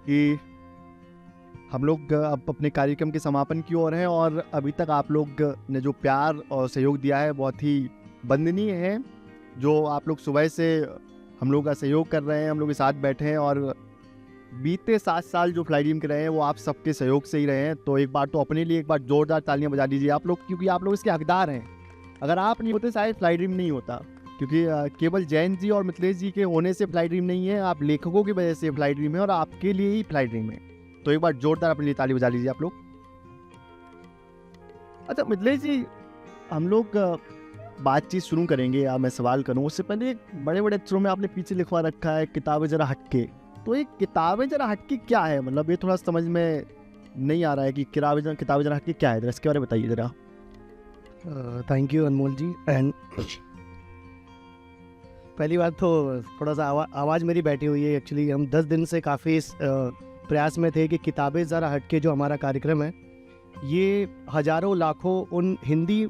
कि हम लोग अब अपने कार्यक्रम के समापन की ओर हैं और अभी तक आप लोग ने जो प्यार और सहयोग दिया है बहुत ही वंदनीय है। जो आप लोग सुबह से हम लोग का सहयोग कर रहे हैं, हम लोग के साथ बैठे हैं और बीते 7 साल जो फ्लाई ड्रीम के रहे हैं वो आप सबके सहयोग से ही रहे हैं। तो एक बार तो अपने लिए एक बार जोरदार तालियां बजा दीजिए आप लोग, क्योंकि आप लोग इसके हकदार हैं। अगर आप नहीं होते शायद फ्लाई ड्रीम नहीं होता, क्योंकि केवल जैन जी और मिथिलेश जी के होने से फ्लाई ड्रीम नहीं है, आप लेखकों की वजह से फ्लाई ड्रीम है और आपके लिए ही फ्लाई ड्रीम है। तो एक बार जोरदार अपने लिए ताली बजा लीजिए आप लोग। अच्छा मिथिलेश जी, हम लोग बातचीत शुरू करेंगे या मैं सवाल करूं उससे पहले एक बड़े बड़े अक्षरों में आपने पीछे लिखवा रखा है किताबें जरा हटके। तो ये किताबें जरा हटके क्या है? मतलब ये थोड़ा समझ में नहीं आ रहा है कि किताबें जरा हटके क्या है, जरा इसके बारे में बताइए जरा। Thank you Anmol ji. And पहली बात तो थोड़ा सा आवाज़ मेरी बैठी हुई है। एक्चुअली हम 10 दिन से काफ़ी इस प्रयास में थे कि किताबें ज़रा हटके जो हमारा कार्यक्रम है ये हज़ारों लाखों उन हिंदी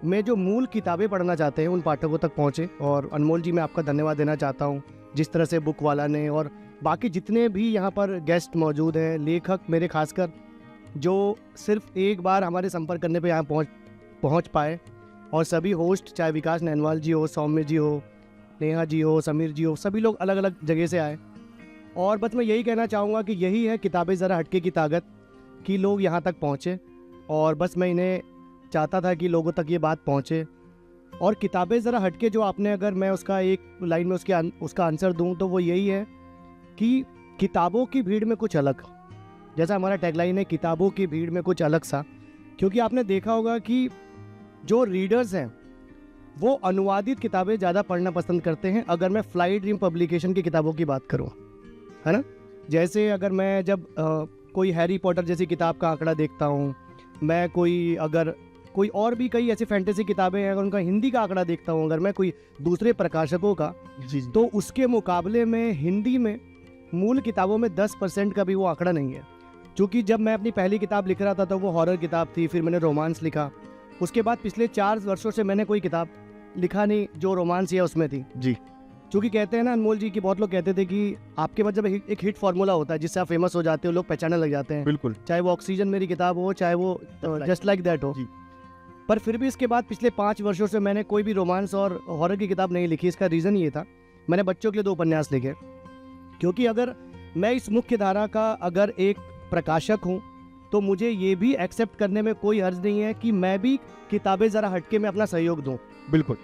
में जो मूल किताबें पढ़ना चाहते हैं उन पाठकों तक पहुँचे। और अनमोल जी मैं आपका धन्यवाद देना चाहता हूँ जिस तरह से बुक वाला ने और बाकी जितने भी यहाँ पर गेस्ट मौजूद हैं, लेखक मेरे खासकर, जो सिर्फ एक बार हमारे संपर्क करने पे यहाँ पहुँच पाए, और सभी होस्ट चाहे विकास नैनवाल जी हो, सौम्य जी हो, नेहा जी हो, समीर जी हो, सभी लोग अलग अलग जगह से आए। और बस मैं यही कहना चाहूँगा कि यही है किताबें ज़रा हटके की ताकत कि लोग यहाँ तक पहुँचे। और बस मैं इन्हें चाहता था कि लोगों तक ये बात पहुँचे। और किताबें ज़रा हटके जो आपने, अगर मैं उसका एक लाइन में उसका आंसर दूँ तो वो यही है कि किताबों की भीड़ में कुछ अलग, जैसा हमारा टैगलाइन है किताबों की भीड़ में कुछ अलग सा। क्योंकि आपने देखा होगा कि जो रीडर्स हैं वो अनुवादित किताबें ज़्यादा पढ़ना पसंद करते हैं, अगर मैं फ्लाई ड्रीम पब्लिकेशन की किताबों की बात करूँ, है ना। जैसे अगर मैं जब कोई हैरी पॉटर जैसी किताब का आंकड़ा देखता हूँ, मैं कोई और भी कई ऐसी फैंटेसी किताबें हैं अगर उनका हिंदी का आंकड़ा देखता हूँ, अगर मैं कोई दूसरे प्रकाशकों का, जी तो उसके मुकाबले में हिंदी में मूल किताबों में 10% का भी वो आंकड़ा नहीं है। क्योंकि जब मैं अपनी पहली किताब लिख रहा था तो वो हॉरर किताब थी, फिर मैंने रोमांस लिखा, उसके बाद पिछले 4 वर्षों से मैंने कोई किताब लिखा नहीं जो रोमांस या उसमें थी। जी। क्योंकि कहते हैं ना अनमोल जी कि बहुत लोग कहते थे कि आपके पास जब एक हिट फार्मूला होता है जिससे आप फेमस हो जाते हो, लोग पहचानने लग जाते हैं, बिल्कुल। चाहे वो ऑक्सीजन मेरी किताब हो, चाहे वो जस्ट लाइक दैट हो। पर फिर भी इसके बाद पिछले 5 वर्षों से मैंने कोई भी रोमांस और हॉरर की किताब नहीं लिखी। इसका रीज़न ये था, मैंने बच्चों के लिए 2 उपन्यास लिखे। क्योंकि अगर मैं इस मुख्य धारा का अगर एक प्रकाशक हूँ तो मुझे ये भी एक्सेप्ट करने में कोई हर्ज नहीं है कि मैं भी किताबें ज़रा हटके में अपना सहयोग दूँ। बिल्कुल।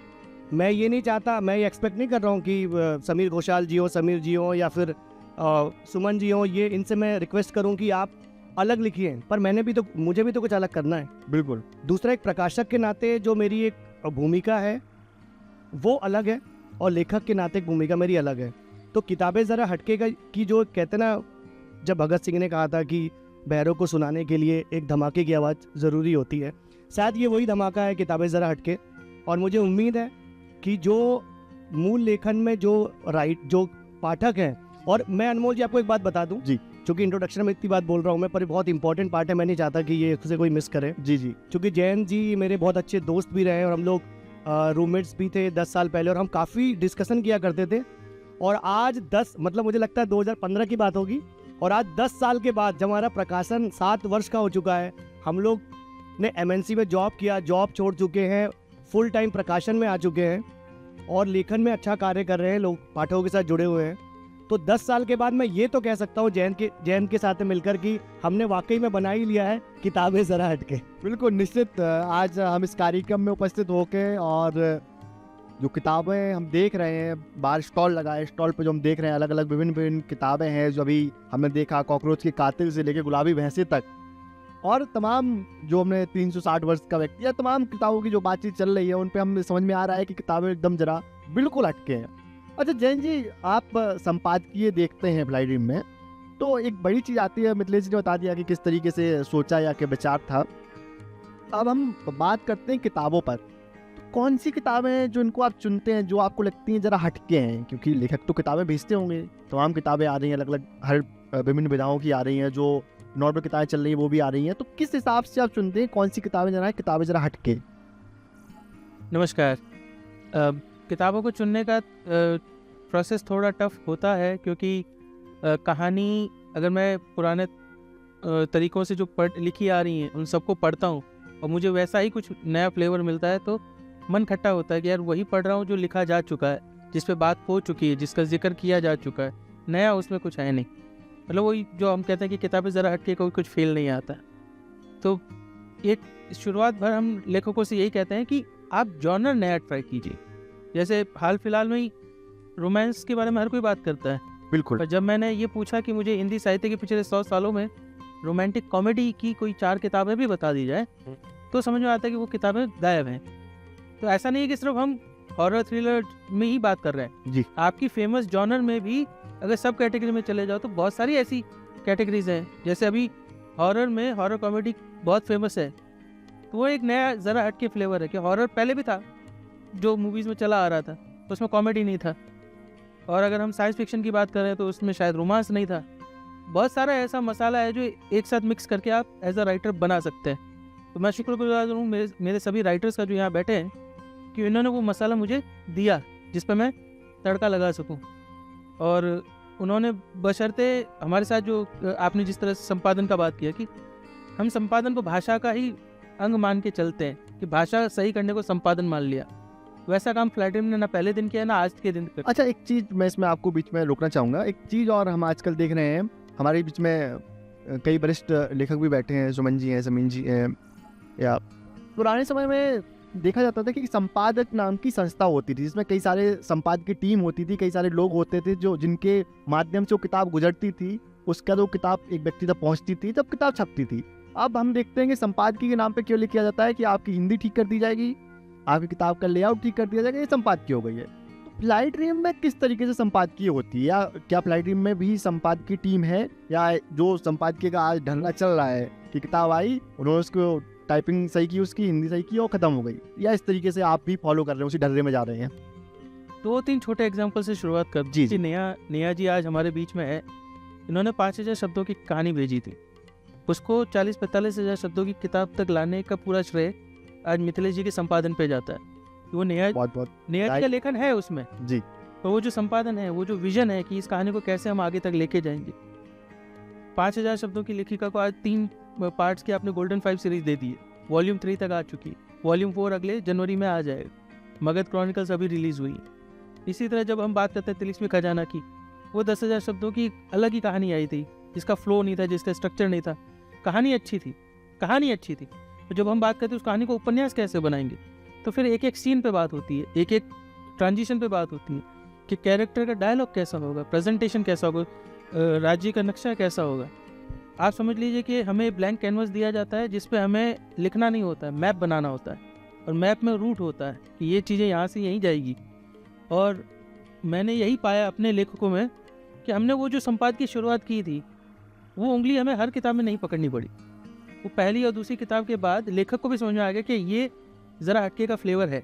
मैं ये नहीं चाहता, मैं ये एक्सपेक्ट नहीं कर रहा हूँ कि समीर घोषाल जी हो, समीर जी हो या फिर सुमन जी हो, ये इनसे मैं रिक्वेस्ट करूँ कि आप अलग लिखिए, पर मुझे भी तो कुछ अलग करना है। बिल्कुल। दूसरा, एक प्रकाशक के नाते जो मेरी एक भूमिका है वो अलग है और लेखक के नाते एक भूमिका मेरी अलग है। तो किताबें ज़रा हटके की जो कहते ना, जब भगत सिंह ने कहा था कि बहरों को सुनाने के लिए एक धमाके की आवाज़ ज़रूरी होती है, शायद ये वही धमाका है किताबें ज़रा हटके। और मुझे उम्मीद है कि जो मूल लेखन में जो पाठक हैं, और मैं अनमोल जी आपको एक बात बता दूं जी, क्योंकि इंट्रोडक्शन में इतनी बात बोल रहा हूं मैं, पर ये बहुत इंपॉर्टेंट पार्ट है, मैं नहीं चाहता कि ये उसे कोई मिस करे। जी जी। क्योंकि जैन जी मेरे बहुत अच्छे दोस्त भी रहे और हम लोग रूममेट्स भी थे 10 साल पहले, और हम काफ़ी डिस्कशन किया करते थे। और आज मुझे लगता है 2015 की बात होगी, और आज 10 साल के बाद जब हमारा प्रकाशन 7 वर्ष का हो चुका है, हम लोग ने MNC में जॉब किया, जॉब छोड़ चुके हैं, फुल टाइम प्रकाशन में आ चुके हैं और लेखन में अच्छा कार्य कर रहे हैं, लोग पाठकों के साथ जुड़े हुए हैं। तो 10 साल के बाद मैं ये तो कह सकता हूँ जैन के साथ मिलकर कि हमने वाकई में बना ही लिया है किताबें ज़रा हटके। बिल्कुल निश्चित। आज हम इस कार्यक्रम में उपस्थित होकर और जो किताबें हम देख रहे हैं, बाहर स्टॉल लगा है, स्टॉल पे जो हम देख रहे हैं अलग अलग विभिन्न किताबें हैं, जो अभी हमने देखा कॉकरोच के कातिल से लेके गुलाबी भैंसे तक, और तमाम जो हमने 360 वर्ष का व्यक्ति या तमाम किताबों की जो बातचीत चल रही है उन पे हम समझ में आ रहा है कि किताबें एकदम जरा बिल्कुल हटके हैं। अच्छा जैन जी, आप संपादकीय देखते हैं फ्लाई ड्रीम में, तो एक बड़ी चीज़ आती है, मिथिलेश जी ने बता दिया कि किस तरीके से सोचा या क्या विचार था। अब हम बात करते हैं किताबों पर। तो कौन सी किताबें हैं जो इनको आप चुनते हैं, जो आपको लगती हैं जरा हटके हैं? क्योंकि लेखक तो किताबें भेजते होंगे, तमाम किताबें आ रही हैं अलग अलग, हर विभिन्न विधाओं की आ रही हैं, जो नॉर्मल किताबें चल रही हैं वो भी आ रही हैं। तो किस हिसाब से आप चुनते हैं कौन सी किताबें जरा हटके? नमस्कार। किताबों को चुनने का प्रोसेस थोड़ा टफ होता है, क्योंकि कहानी अगर मैं पुराने तरीक़ों से जो लिखी आ रही हैं उन सबको पढ़ता हूँ और मुझे वैसा ही कुछ नया फ्लेवर मिलता है तो मन खट्टा होता है कि यार वही पढ़ रहा हूँ जो लिखा जा चुका है, जिस पे बात हो चुकी है, जिसका जिक्र किया जा चुका है, नया उसमें कुछ है नहीं। मतलब वही जो हम कहते हैं कि किताबें ज़रा हटके कोई कुछ फील नहीं आता। तो एक शुरुआत भर हम लेखकों से यही कहते हैं कि आप जॉनर नया ट्राई कीजिए। जैसे हाल फिलहाल में ही रोमांस के बारे में हर कोई बात करता है, बिल्कुल। पर जब मैंने ये पूछा कि मुझे हिंदी साहित्य के पिछले 100 सालों में रोमांटिक कॉमेडी की कोई 4 किताबें भी बता दी जाए तो समझ में आता है कि वो किताबें गायब हैं। तो ऐसा नहीं है कि सिर्फ हम हॉरर थ्रिलर में ही बात कर रहे हैं जी। आपकी फेमस जॉनर में भी अगर सब कैटेगरी में चले जाओ तो बहुत सारी ऐसी कैटेगरीज हैं। जैसे अभी हॉरर में हॉरर कॉमेडी बहुत फेमस है, तो वो एक नया ज़रा हटके फ्लेवर है कि हॉरर पहले भी था जो मूवीज़ में चला आ रहा था, तो उसमें कॉमेडी नहीं था। और अगर हम साइंस फिक्शन की बात करें तो उसमें शायद रोमांस नहीं था। बहुत सारा ऐसा मसाला है जो एक साथ मिक्स करके आप एज अ राइटर बना सकते हैं। तो मैं शुक्रगुजार हूँ मेरे सभी राइटर्स का जो यहाँ बैठे हैं कि इन्होंने वो मसाला मुझे दिया जिस पर मैं तड़का लगा सकूं। और उन्होंने बशर्ते हमारे साथ जो आपने जिस तरह से संपादन का बात किया कि हम संपादन को भाषा का ही अंग मान के चलते हैं कि भाषा सही करने को संपादन मान लिया, वैसा काम फ्लैटिम ने ना पहले दिन किया ना आज के दिन कर। अच्छा, एक चीज़ मैं इसमें आपको बीच में रोकना चाहूँगा। एक चीज़ और हम आजकल देख रहे हैं, हमारे बीच में कई वरिष्ठ लेखक भी बैठे हैं, सुमन जी हैं, जमीन जी हैं, या पुराने समय में देखा जाता था कि संपादक नाम की संस्था होती थी जिसमें कई सारे संपादक की टीम होती थी, कई सारे लोग होते थे जो जिनके माध्यम से वो किताब गुजरती थी, उसका जो किताब एक व्यक्ति तक पहुंचती थी तब किताब छपती थी। अब हम देखते हैं कि संपादकीय के नाम पे केवल किया जाता है कि आपकी हिंदी ठीक कर दी जाएगी, आपकी किताब का लेआउट ठीक कर दिया जाएगा, ये संपादकीय हो गई है। तो फ्लाई ड्रीम में किस तरीके से संपादकीय होती है, या क्या फ्लाई ड्रीम में भी संपादकीय टीम है, या जो संपादकीय का आज ढंगा चल रहा है कि किताब आई, उन्होंने उसको टाइपिंग सही की, उसकी हिंदी सही की और ख़त्म हो गई, या इस तरीके से आप भी फॉलो कर रहे हैं, उसी ढर्रे में जा रहे हैं? 2-3 छोटे एग्जाम्पल से शुरुआत कर जी। जी। नेहा जी आज हमारे बीच में है। इन्होंने 5000 शब्दों की कहानी भेजी थी, उसको 40-45 हज़ार शब्दों की किताब तक लाने का पूरा श्रेय आज मिथिलेश जी के संपादन पे जाता है। वो नेहा जी का लेखन है उसमें जी, और वो जो संपादन है, वो जो विजन है कि इस कहानी को कैसे हम आगे तक लेके जाएंगे। 5000 शब्दों की लेखिका को आज 3 पार्ट्स की आपने गोल्डन 5 सीरीज दे दी है, वॉल्यूम 3 तक आ चुकी है, वॉल्यूम 4 अगले जनवरी में आ जाएगा, मगध क्रॉनिकल्स अभी रिलीज हुई। इसी तरह जब हम बात करते हैं तिलिस्मी खजाना की, वो 10,000 शब्दों की अलग ही कहानी आई थी, जिसका फ्लो नहीं था, जिसका स्ट्रक्चर नहीं था, कहानी अच्छी थी। तो जब हम बात करते हैं उस कहानी को उपन्यास कैसे बनाएंगे, तो फिर एक एक सीन पे बात होती है, एक एक ट्रांजिशन पे बात होती है कि कैरेक्टर का डायलॉग कैसा होगा, प्रेजेंटेशन कैसा होगा, राज्य का नक्शा कैसा होगा। आप समझ लीजिए कि हमें ब्लैंक कैनवस दिया जाता है जिस पे हमें लिखना नहीं होता है, मैप बनाना होता है, और मैप में रूट होता है कि ये चीज़ें यहाँ से यहीं जाएगी। और मैंने यही पाया अपने लेखकों में कि हमने वो जो संपादक की शुरुआत की थी, वो उंगली हमें हर किताब में नहीं पकड़नी पड़ी। वो पहली और दूसरी किताब के बाद लेखक को भी समझ में आ गया कि ये ज़रा हटके का फ्लेवर है।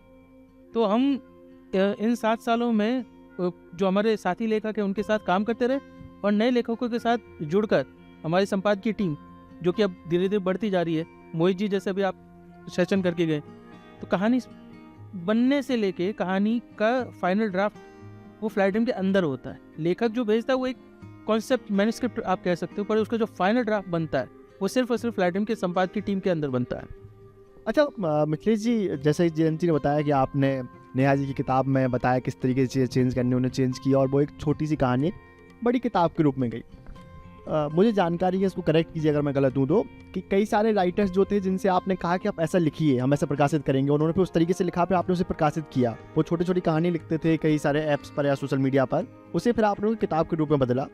तो हम इन 7 सालों में जो हमारे साथी लेखक हैं उनके साथ काम करते रहे, और नए लेखकों के साथ जुड़कर हमारी संपादकीय टीम जो कि अब धीरे धीरे बढ़ती जा रही है, मोहित जी जैसे अभी आप सेशन करके गए, तो कहानी बनने से लेके कहानी का फाइनल ड्राफ्ट वो फ्लाई ड्रीम के अंदर होता है। लेखक जो भेजता है वो एक कॉन्सेप्ट मैन्युस्क्रिप्ट आप कह सकते हो, पर उसका जो फाइनल ड्राफ्ट बनता है वो सिर्फ और सिर्फ फ्लाई ड्रीम के संपादकीय टीम के अंदर बनता है। अच्छा मिथिलेश जी, जैसे जयंती ने बताया कि आपने नेहा जी की किताब में बताया किस तरीके से चेंज करनी उन्हें चेंज किया, और वो एक छोटी सी कहानी बड़ी किताब के रूप में गई। मुझे जानकारी है, इसको करेक्ट कीजिए अगर मैं गलत हूँ तो, कि कई सारे राइटर्स जो थे जिनसे आपने कहा कि आप ऐसा लिखिए, हम ऐसा प्रकाशित करेंगे, उन्होंने फिर उस तरीके से लिखा, फिर आपने उसे प्रकाशित किया। वो छोटी छोटी कहानी लिखते थे कई सारे ऐप्स पर या सोशल मीडिया पर, उसे फिर आपने किताब के रूप में बदला।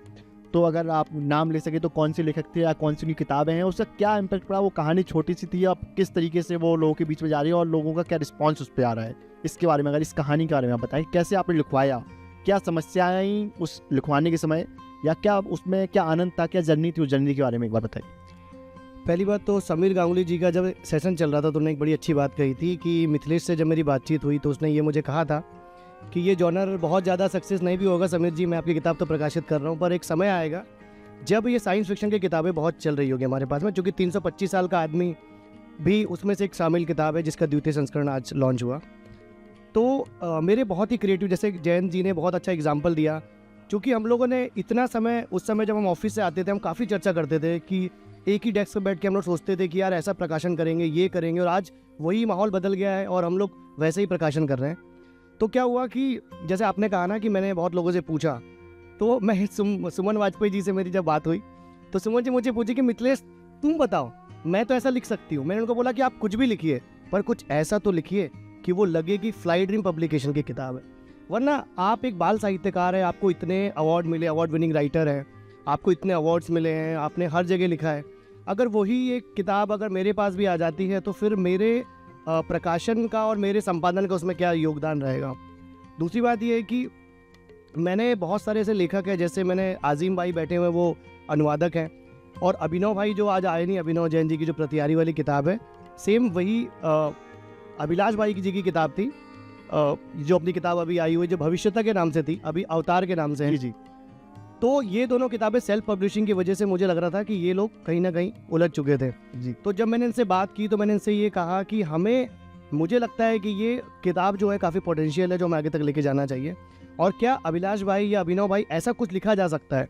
तो अगर आप नाम ले सके तो कौन से लेखक थे या कौन सी उनकी किताबें हैं, उसका क्या इम्पैक्ट पड़ा? वो कहानी छोटी सी थी, अब किस तरीके से वो लोगों के बीच में जा रही है और लोगों का क्या रिस्पॉन्स उस पर आ रहा है, इसके बारे में, अगर इस कहानी के बारे में आप बताएं, कैसे आपने लिखवाया, क्या समस्याएं आई उस लिखवाने के समय, या क्या उसमें क्या आनंद था, क्या जर्नी थी, उस जर्नी के बारे में एक बार बताइए। पहली बात तो समीर गांगुली जी का जब सेशन चल रहा था तो उन्होंने एक बड़ी अच्छी बात कही थी कि मिथिलेश से जब मेरी बातचीत हुई तो उसने ये मुझे कहा था कि ये जॉनर बहुत ज़्यादा सक्सेस नहीं भी होगा समीर जी, मैं आपकी किताब तो प्रकाशित कर रहा हूँ, पर एक समय आएगा जब ये साइंस फिक्शन की किताबें बहुत चल रही होगी हमारे पास में, चूँकि 325 साल का आदमी भी उसमें से एक शामिल किताब है जिसका द्वितीय संस्करण आज लॉन्च हुआ। तो मेरे बहुत ही क्रिएटिव, जैसे जयंत जी ने बहुत अच्छा एग्जाम्पल दिया, क्योंकि हम लोगों ने इतना समय, उस समय जब हम ऑफिस से आते थे, हम काफ़ी चर्चा करते थे कि एक ही डेस्क पर बैठ के हम लोग सोचते थे कि यार ऐसा प्रकाशन करेंगे, ये करेंगे, और आज वही माहौल बदल गया है और हम लोग वैसे ही प्रकाशन कर रहे हैं। तो क्या हुआ कि जैसे आपने कहा ना कि मैंने बहुत लोगों से पूछा, तो मैं सुमन वाजपेयी जी से मेरी जब बात हुई तो सुमन जी मुझे पूछे कि मिथिलेश तुम बताओ, मैं तो ऐसा लिख सकती हूँ। मैंने उनको बोला कि आप कुछ भी लिखिए, पर कुछ ऐसा तो लिखिए कि वो लगे कि फ्लाई ड्रीम पब्लिकेशन की किताब है। वरना आप एक बाल साहित्यकार है, आपको इतने अवार्ड मिले, अवार्ड विनिंग राइटर है, आपको इतने अवार्ड्स मिले हैं, आपने हर जगह लिखा है, अगर वही एक किताब अगर मेरे पास भी आ जाती है तो फिर मेरे प्रकाशन का और मेरे संपादन का उसमें क्या योगदान रहेगा। दूसरी बात ये है कि मैंने बहुत सारे ऐसे लेखक हैं, जैसे मैंने आज़िम भाई बैठे हुए, वो अनुवादक हैं, और अभिनव भाई जो आज आए नहीं, अभिनव जैन जी की जो प्रतियारी वाली किताब है, सेम वही अभिलाष भाई जी की किताब थी, जो अपनी किताब अभी आई हुई जो भविष्यता के नाम से थी, अभी अवतार के नाम से है। जी। तो ये दोनों किताबें सेल्फ पब्लिशिंग की वजह से मुझे लग रहा था कि ये लोग कहीं ना कहीं उलझ चुके थे जी। तो जब मैंने इनसे बात की तो मैंने इनसे ये कहा कि मुझे लगता है कि ये किताब जो है काफ़ी पोटेंशियल है, जो हमें आगे तक लेके जाना चाहिए, और क्या अभिलाष भाई या अभिनव भाई ऐसा कुछ लिखा जा सकता है।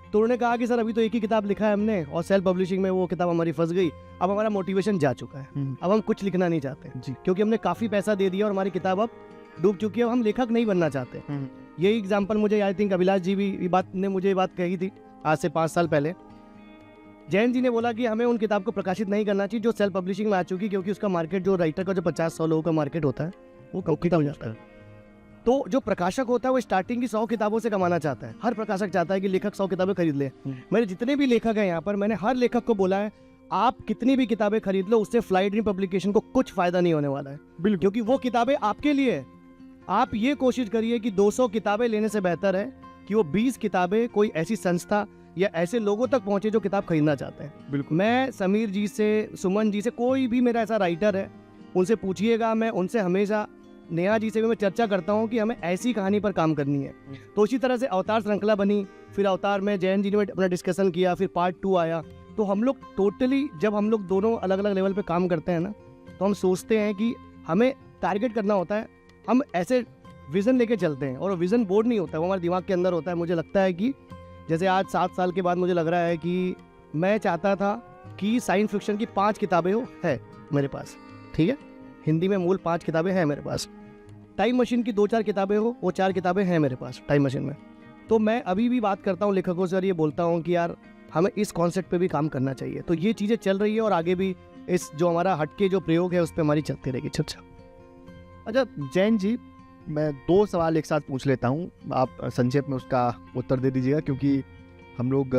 तो उन्होंने कहा कि सर अभी तो एक ही किताब लिखा है हमने और सेल्फ पब्लिशिंग में वो किताब हमारी फंस गई, अब हमारा मोटिवेशन जा चुका है, अब हम कुछ लिखना नहीं चाहते जी। क्योंकि हमने काफ़ी पैसा दे दिया और हमारी किताब अब डूब चुकी है, हम लेखक नहीं बनना चाहते। यही एग्जाम्पल मुझे आई थिंक अभिलाष जी भी मुझे ये बात कही थी आज से 5 साल पहले। जैन जी ने बोला कि हमें उन किताब को प्रकाशित नहीं करना चाहिए जो सेल्फ पब्लिशिंग में आ चुकी, क्योंकि उसका मार्केट, जो राइटर का जो 50-100 लोगों का मार्केट होता है, वो खत्म हो जाता है। तो जो प्रकाशक होता है वो स्टार्टिंग की 100 किताबों से कमाना चाहता है। हर प्रकाशक चाहता है कि लेखक 100 किताबें खरीद ले। मेरे जितने भी लेखक हैं यहाँ पर, मैंने हर लेखक को बोला है आप कितनी भी किताबें खरीद लो, उससे फ्लाई ड्रीम पब्लिकेशन को कुछ फायदा नहीं होने वाला है, बिल्कुल, क्योंकि वो किताबें आपके लिए है। आप ये कोशिश करिए कि 200 किताबें लेने से बेहतर है कि वो 20 किताबें कोई ऐसी संस्था या ऐसे लोगों तक पहुंचे जो किताब खरीदना चाहते हैं। बिल्कुल। मैं समीर जी से, सुमन जी से, कोई भी मेरा ऐसा राइटर है उनसे पूछिएगा, मैं उनसे हमेशा, नेहा जी से भी मैं चर्चा करता हूँ कि हमें ऐसी कहानी पर काम करनी है। तो इसी तरह से अवतार श्रृंखला बनी, फिर अवतार में जैन जी ने अपना डिस्कशन किया, फिर पार्ट 2 आया। तो हम लोग टोटली, जब हम लोग दोनों अलग अलग लेवल पे काम करते हैं ना, तो हम सोचते हैं कि हमें टारगेट करना होता है, हम ऐसे विज़न लेके चलते हैं, और वो विज़न बोर्ड नहीं होता है, वो हमारे दिमाग के अंदर होता है। मुझे लगता है कि जैसे आज 7 साल के बाद मुझे लग रहा है कि मैं चाहता था कि साइंस फिक्शन की 5 किताबें हो, है मेरे पास, ठीक है, हिंदी में मूल 5 किताबें हैं मेरे पास। टाइम मशीन की 2-4 किताबें हो, वो 4 किताबें हैं मेरे पास टाइम मशीन में। तो मैं अभी भी बात करता हूँ लेखकों से और ये बोलता हूँ कि यार हमें इस कॉन्सेप्ट पे भी काम करना चाहिए। तो ये चीज़ें चल रही है और आगे भी इस जो हमारा हटके जो प्रयोग है उस पर हमारी चलती रहेगी चर्चा। अच्छा जैन जी, मैं 2 सवाल एक साथ पूछ लेता हूँ, आप संक्षेप में उसका उत्तर दे दीजिएगा, क्योंकि हम लोग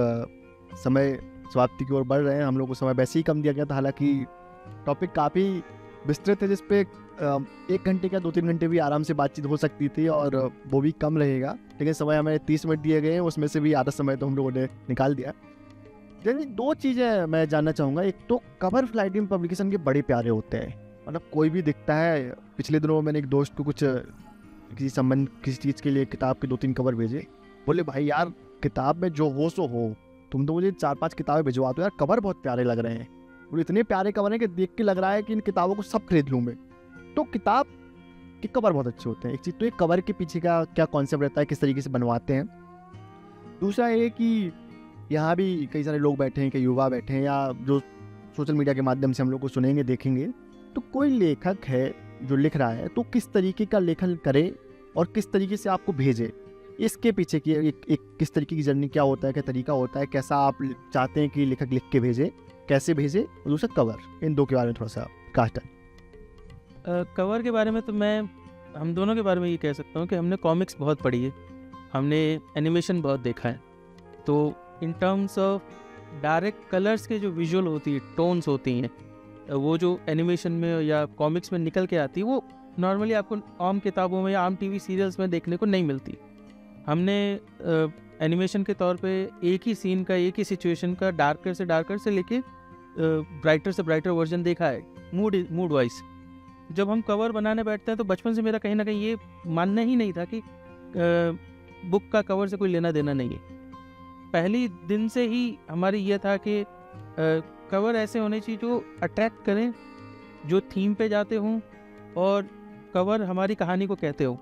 समय समाप्ति की ओर बढ़ रहे हैं। हम लोग को समय वैसे ही कम दिया गया था, हालांकि टॉपिक काफ़ी विस्तृत है, जिस पे 1 घंटे का 2-3 घंटे भी आराम से बातचीत हो सकती थी, और वो भी कम रहेगा, लेकिन समय हमें 30 मिनट दिए गए हैं, उसमें से भी आधा समय तो हम लोगों ने निकाल दिया। जैन जी, 2 चीज़ें मैं जानना चाहूँगा। एक तो कवर फ्लाई ड्रीम पब्लिकेशन के बड़े प्यारे होते हैं, मतलब कोई भी दिखता है। पिछले दिनों मैंने एक दोस्त को कुछ किसी चीज़ के लिए किताब के 2-3 कवर भेजे, बोले भाई यार किताब में जो हो सो हो, तुम तो मुझे 4-5 किताबें भिजवा दो यार, कवर बहुत प्यारे लग रहे हैं। और इतने प्यारे कवर हैं कि देख के लग रहा है कि इन किताबों को सब खरीद लूँ मैं। तो किताब के कवर बहुत अच्छे होते हैं। एक चीज़ तो एक कवर के पीछे का क्या कॉन्सेप्ट रहता है, किस तरीके से बनवाते हैं। दूसरा ये कि यहाँ भी कई सारे लोग बैठे हैं, कई युवा बैठे हैं, या जो सोशल मीडिया के माध्यम से हम लोग को सुनेंगे देखेंगे, तो कोई लेखक है जो लिख रहा है, तो किस तरीके का लेखन करे और किस तरीके से आपको भेजे, इसके पीछे की एक किस तरीके की जर्नी क्या होता है, क्या तरीका होता है, कैसा आप चाहते हैं कि लेखक लिख के भेजे, कैसे भेजे, और दूसरा कवर, इन 2 के बारे में थोड़ा सा कास्ट है। कवर के बारे में तो हम दोनों के बारे में ये कह सकता हूँ कि हमने कॉमिक्स बहुत पढ़ी है, हमने एनिमेशन बहुत देखा है। तो in terms of direct colours के जो विजुअल होती है, टोन्स होती हैं, वो जो एनिमेशन में या कॉमिक्स में निकल के आती है, वो नॉर्मली आपको आम किताबों में या आम टीवी सीरियल्स में देखने को नहीं मिलती। हमने एनिमेशन के तौर पे एक ही सीन का, एक ही सिचुएशन का डार्कर से लेके ब्राइटर से ब्राइटर वर्जन देखा है, मूड वाइज। जब हम कवर बनाने बैठते हैं तो बचपन से मेरा कहीं ना कहीं ये मानना ही नहीं था कि बुक का कवर से कोई लेना देना नहीं है। पहली दिन से ही हमारी ये था कि कवर ऐसे होने चाहिए जो अट्रैक्ट करें, जो थीम पे जाते हों, और कवर हमारी कहानी को कहते हो।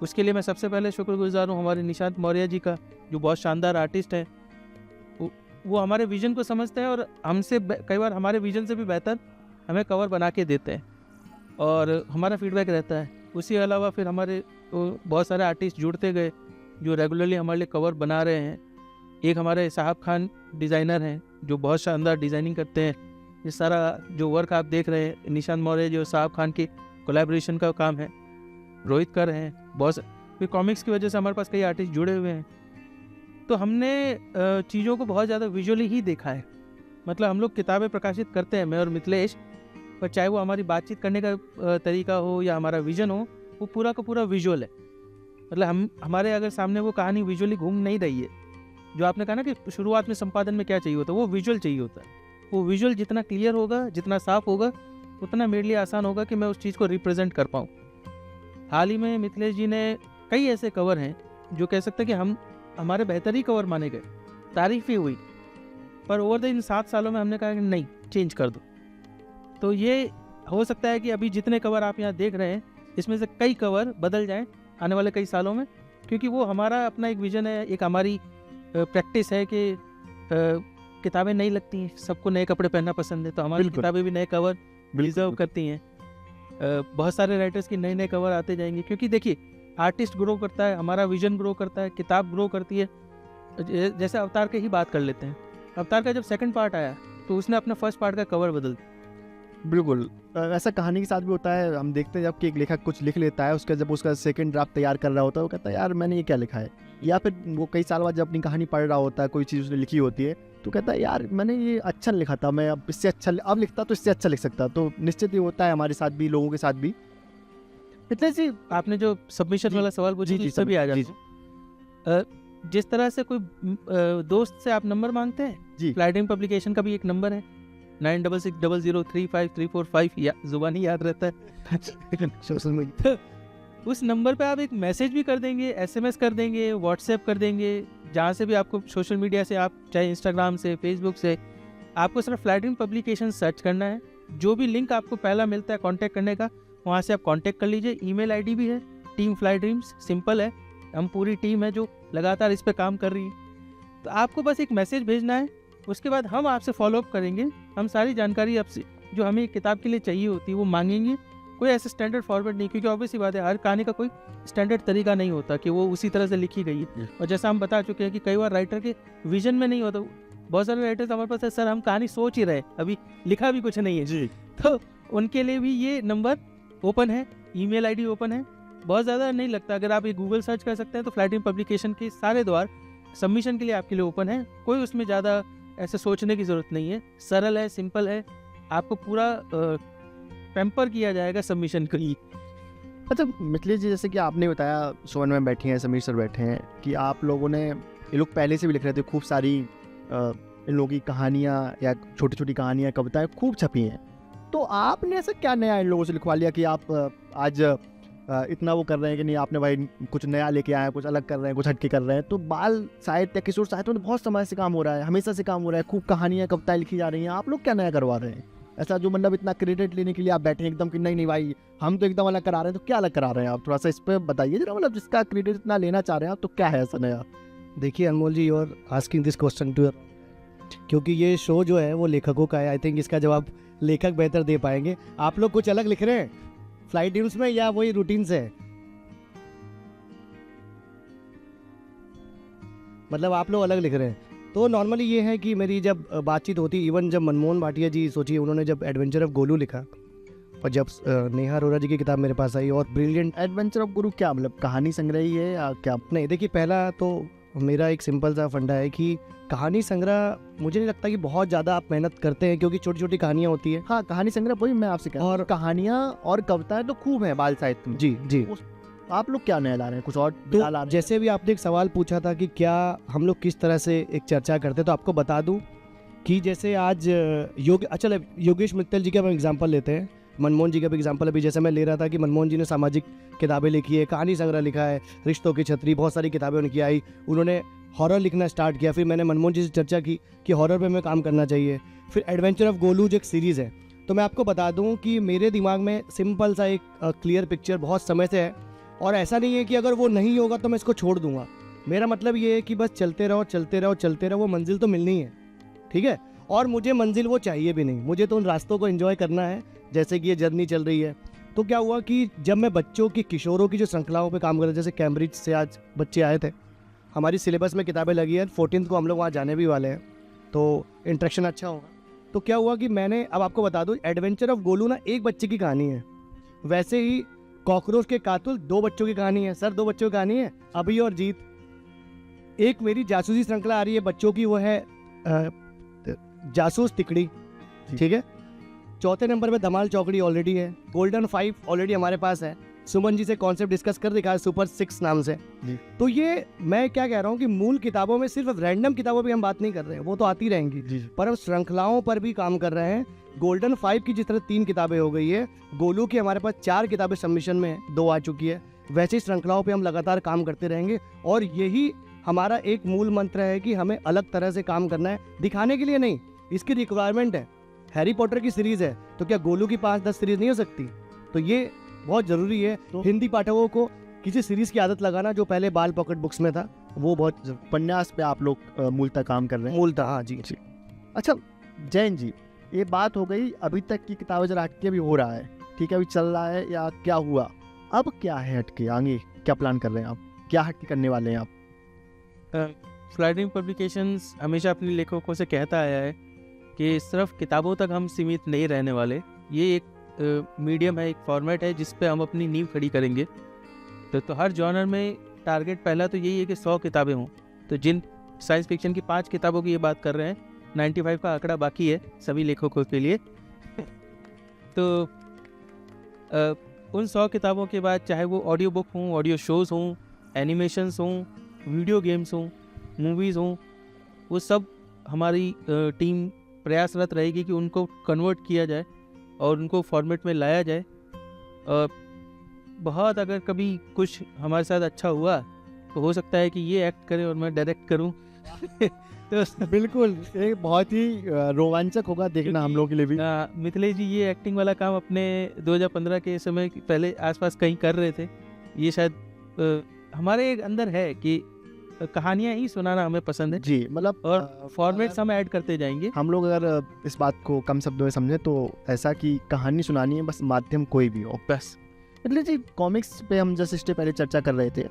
उसके लिए मैं सबसे पहले शुक्रगुजार हूँ हमारे निशांत मौर्य जी का, जो बहुत शानदार आर्टिस्ट हैं। वो हमारे विज़न को समझते हैं और हमसे कई बार हमारे विज़न से भी बेहतर हमें कवर बना के देते हैं और हमारा फीडबैक रहता है। उसके अलावा फिर हमारे बहुत सारे आर्टिस्ट जुड़ते गए जो रेगुलरली हमारे लिए कवर बना रहे हैं। एक हमारे साहब खान डिज़ाइनर हैं जो बहुत शानदार डिज़ाइनिंग करते हैं। ये सारा जो वर्क आप देख रहे हैं निशांत मौर्य जो साहब खान के कोलैबोरेशन का काम है। रोहित कर हैं, बहुत फिर कॉमिक्स की वजह से हमारे पास कई आर्टिस्ट जुड़े हुए हैं। तो हमने चीज़ों को बहुत ज़्यादा विजुअली ही देखा है। मतलब हम लोग किताबें प्रकाशित करते हैं, मैं और मिथिलेश, पर चाहे वो हमारी बातचीत करने का तरीका हो या हमारा विजन हो, वो पूरा का पूरा विजुअल है। मतलब हमारे अगर सामने वो कहानी विजुअली घूम नहीं रही है, जो आपने कहा ना कि शुरुआत में संपादन में क्या चाहिए होता है, वो विजुअल चाहिए होता है। वो विजुअल जितना क्लियर होगा, जितना साफ होगा, उतना मेरे लिए आसान होगा कि मैं उस चीज़ को रिप्रेजेंट कर पाऊँ। हाल ही में मिथिलेश जी ने कई ऐसे कवर हैं जो कह सकते हैं कि हमारे बेहतर ही कवर माने गए, तारीफ ही हुई, पर ओवर द इन 7 सालों में हमने कहा कि नहीं, चेंज कर दो। तो ये हो सकता है कि अभी जितने कवर आप यहाँ देख रहे हैं इसमें से कई कवर बदल जाएं आने वाले कई सालों में, क्योंकि वो हमारा अपना एक विज़न है, एक हमारी प्रैक्टिस है कि किताबें नई लगती हैं, सबको नए कपड़े पहनना पसंद है, तो हमारी किताबें भी नए कवर डिजर्व करती हैं। बहुत सारे राइटर्स की नए कवर आते जाएंगे, क्योंकि देखिए आर्टिस्ट ग्रो करता है, हमारा विजन ग्रो करता है, किताब ग्रो करती है। जैसे अवतार की ही बात कर लेते हैं। अवतार का जब सेकंड पार्ट आया तो उसने अपना फर्स्ट पार्ट का कवर बदल दिया। बिल्कुल ऐसा कहानी के साथ भी होता है। हम देखते हैं जब कि एक लेखक कुछ लिख लेता है, उसका जब उसका सेकंड ड्राफ्ट तैयार कर रहा होता है, वो कहता है यार मैंने ये क्या लिखा है, या फिर वो कई साल बाद जब अपनी कहानी पढ़ रहा होता है, कोई चीज़ उसने लिखी होती है, तो कहता है यार मैंने ये अच्छा लिखा था, मैं अब इससे अच्छा अब लिखता तो इससे अच्छा लिख सकता। तो निश्चित ही होता है हमारे साथ भी, लोगों के साथ भी। इतने सी आपने जो सबमिशन वाला सवाल पूछा, इससे भी आ जाए। जिस तरह से कोई दोस्त से आप नंबर मांगते हैं जी, फ्लाइटिंग पब्लिकेशन का भी एक नंबर है 9660035345, या जुबान ही याद रहता है सोशल मीडिया। उस नंबर पे आप एक मैसेज भी कर देंगे, SMS कर देंगे, व्हाट्सएप कर देंगे, जहाँ से भी आपको सोशल मीडिया से, आप चाहे इंस्टाग्राम से, फेसबुक से, आपको सिर्फ फ्लाइटिंग पब्लिकेशन सर्च करना है। जो भी लिंक आपको पहला मिलता है कांटेक्ट करने का, वहाँ से आप कांटेक्ट कर लीजिए। ईमेल आईडी भी है टीम फ्लाई ड्रीम्स, सिंपल है, हम पूरी टीम है जो लगातार इस पर काम कर रही है। तो आपको बस एक मैसेज भेजना है, उसके बाद हम आपसे फॉलोअप करेंगे। हम सारी जानकारी आपसे जो हमें किताब के लिए चाहिए होती है वो मांगेंगे। कोई ऐसा स्टैंडर्ड फॉर्मेट नहीं, क्योंकि ऑब्वियसली बात है हर कहानी का कोई स्टैंडर्ड तरीका नहीं होता कि वो उसी तरह से लिखी गई है। और जैसा हम बता चुके हैं कि कई बार राइटर के विजन में नहीं होता। बहुत सारे राइटर्स हमारे पास है, सर हम कहानी सोच ही रहे, अभी लिखा भी कुछ नहीं है जी, तो उनके लिए भी ये नंबर ओपन है, ईमेल आईडी ओपन है। बहुत ज़्यादा नहीं लगता, अगर आप ये गूगल सर्च कर सकते हैं तो फ्लाइटिंग पब्लिकेशन के सारे द्वार सबमिशन के लिए आपके लिए ओपन है। कोई उसमें ज़्यादा ऐसे सोचने की ज़रूरत नहीं है, सरल है, सिंपल है, आपको पूरा पैम्पर किया जाएगा सबमिशन के लिए। अच्छा मिथिलेश जी, जैसे कि आपने बताया सोन में बैठे हैं, समीर सर बैठे हैं, कि आप लोगों ने, ये लोग पहले से भी लिख रहे थे, खूब सारी इन लोगों की कहानियाँ या छोटी छोटी कहानियाँ, कविताएँ खूब छपी हैं। तो आपने ऐसा क्या नया इन लोगों से लिखवा लिया कि आप आज इतना वो कर रहे हैं कि नहीं, आपने भाई कुछ नया लेके आए हैं, कुछ अलग कर रहे हैं, कुछ हटके कर रहे हैं। तो बाल साहित्य, किशोर साहित्य में बहुत समय से काम हो रहा है, हमेशा से काम हो रहा है, खूब कहानियाँ, कविताएं लिखी जा रही हैं, आप लोग क्या नया करवा रहे हैं ऐसा, जो मतलब इतना क्रेडिट लेने के लिए आप बैठे हैं एकदम कि नहीं नहीं भाई हम तो एकदम अलग करा रहे हैं। तो क्या अलग करा रहे हैं आप, थोड़ा सा इस पर बताइए जरा, मतलब जिसका क्रेडिट इतना लेना चाह रहे हैं आप, तो क्या है ऐसा नया? देखिए अनमोल जी, और आस्किंग दिस क्वेश्चन टू, क्योंकि ये शो जो है वो लेखकों का है, आई थिंक इसका जवाब लेखक बेहतर दे पाएंगे। आप लोग कुछ अलग लिख रहे हैं फ्लाई ड्रीम्स में या वही रूटीन से? मतलब आप लोग अलग लिख रहे हैं। तो नॉर्मली ये है कि मेरी जब बातचीत होती, इवन जब मनमोहन भाटिया जी, सोचिए उन्होंने जब एडवेंचर ऑफ गोलू लिखा, और जब नेहा अरोरा जी की किताब मेरे पास आई, और ब्रिलियंट एडवेंचर ऑफ गुरु क्या मतलब कहानी संग्रह ही है या क्या? नहीं, देखिए पहला तो मेरा एक सिंपल सा फंडा है कि कहानी संग्रह, मुझे नहीं लगता कि बहुत ज़्यादा आप मेहनत करते हैं, क्योंकि छोटी छोटी कहानियाँ होती है। हाँ, कहानी संग्रह वही मैं आपसे कह रहा हूँ, और कहानियाँ और कविताएं तो खूब है बाल साहित्य में। जी जी, आप लोग क्या नया ला रहे हैं, कुछ और तो जैसे भी आपने एक सवाल पूछा था कि क्या हम लोग किस तरह से एक चर्चा करते हैं, तो आपको बता दूं कि जैसे आज योगेश मित्तल जी का हम एग्जांपल लेते हैं, मनमोहन जी का भी एग्जांपल अभी जैसे मैं ले रहा था कि मनमोहन जी ने सामाजिक किताबें लिखी है, कहानी संग्रह लिखा है, रिश्तों की छतरी, बहुत सारी किताबें उनकी आई, उन्होंने हॉरर लिखना स्टार्ट किया। फिर मैंने मनमोहन जी से चर्चा की कि हॉरर पे हमें काम करना चाहिए। फिर एडवेंचर ऑफ गोलू जो एक सीरीज़ है, तो मैं आपको बता दूं कि मेरे दिमाग में सिंपल सा एक क्लियर पिक्चर बहुत समय से है, और ऐसा नहीं है कि अगर वो नहीं होगा तो मैं इसको छोड़ दूंगा। मेरा मतलब ये है कि बस चलते रहो चलते रहो चलते रहो, वो मंजिल तो मिलनी है, ठीक है। और मुझे मंजिल वो चाहिए भी नहीं, मुझे तो उन रास्तों को एंजॉय करना है जैसे कि ये जर्नी चल रही है। तो क्या हुआ कि जब मैं बच्चों की, किशोरों की जो श्रृंखलाओं पे काम कर रहा, जैसे कैम्ब्रिज से आज बच्चे आए थे, हमारी सिलेबस में किताबें लगी है, 14 को हम लोग वहाँ जाने भी वाले हैं, तो इंट्रैक्शन अच्छा होगा। तो क्या हुआ कि मैंने, अब आपको बता दूं, एडवेंचर ऑफ गोलू ना एक बच्चे की कहानी है, वैसे ही कॉकरोच के कातुल 2 बच्चों की कहानी है सर, 2 बच्चों की कहानी है, अभी और जीत। एक मेरी जासूसी श्रृंखला आ रही है बच्चों की, वो है जासूस तिकड़ी, ठीक है। 4थे नंबर पे धमाल चौकड़ी ऑलरेडी है, गोल्डन 5 ऑलरेडी हमारे पास है, सुमन जी से कॉन्सेप्ट डिस्कस कर दिखा है सुपर 6 नाम से जी। तो ये मैं क्या कह रहा हूँ कि मूल किताबों में सिर्फ रैंडम किताबों पे हम बात नहीं कर रहे हैं, वो तो आती रहेंगी जी। पर हम श्रृंखलाओं पर भी काम कर रहे हैं। गोल्डन 5 की जिस तरह 3 किताबें हो गई है, गोलू की हमारे पास 4 किताबें सबमिशन में 2 आ चुकी है, वैसे ही श्रृंखलाओं पे हम लगातार काम करते रहेंगे। और यही हमारा एक मूल मंत्र है कि हमें अलग तरह से काम करना है, दिखाने के लिए नहीं, इसकी रिक्वायरमेंट है। हैरी पॉटर की सीरीज है तो क्या गोलू की 5-10 सीरीज नहीं हो सकती? तो ये बहुत ज़रूरी है तो हिंदी पाठकों को किसी सीरीज की आदत लगाना जो पहले बाल पॉकेट बुक्स में था, वो बहुत उपन्यास पे आप लोग मूलतः काम कर रहे हैं। मूल था। हाँ जी। अच्छा जैन जी, ये बात हो गई अभी तक की किताबें जरा हटके अभी हो रहा है, ठीक है, अभी चल रहा है या क्या हुआ, अब क्या है हटके, आगे क्या प्लान कर रहे हैं आप, क्या हटके करने वाले हैं आप? फ्लाइटिंग पब्लिकेशंस हमेशा अपने लेखकों से कहता आया है कि सिर्फ किताबों तक हम सीमित नहीं रहने वाले, ये एक मीडियम है, एक फॉर्मेट है जिस पे हम अपनी नींव खड़ी करेंगे। तो हर जॉनर में टारगेट पहला तो यही है कि 100 किताबें हों। तो जिन साइंस फिक्शन की 5 किताबों की ये बात कर रहे हैं, 95 का आंकड़ा बाकी है सभी लेखकों के लिए। तो उन 100 किताबों के बाद चाहे वो ऑडियो बुक हों, ऑडियो शोज़ हों, एनिमेशंस हों, वीडियो गेम्स हों, मूवीज़ हों, वो सब हमारी टीम प्रयासरत रहेगी कि उनको कन्वर्ट किया जाए और उनको फॉर्मेट में लाया जाए। बहुत अगर कभी कुछ हमारे साथ अच्छा हुआ तो हो सकता है कि ये एक्ट करे और मैं डायरेक्ट करूं। तो बिल्कुल, ये बहुत ही रोमांचक होगा देखना हम लोगों के लिए भी। मिथिलेश जी ये एक्टिंग वाला काम अपने 2015 के समय पहले आसपास कहीं कर रहे थे। ये शायद हमारे अंदर है कि कहानियां ही सुनाना हमें पसंद है जी, मतलब और फॉर्मेट्स हम ऐड करते जाएंगे। हम लोग अगर इस बात को कम शब्दों में समझे तो ऐसा कि कहानी सुनानी है, बस माध्यम कोई भी हो बस। मतलब जी कॉमिक्स पे हम जैसे इससे पहले चर्चा कर रहे थे,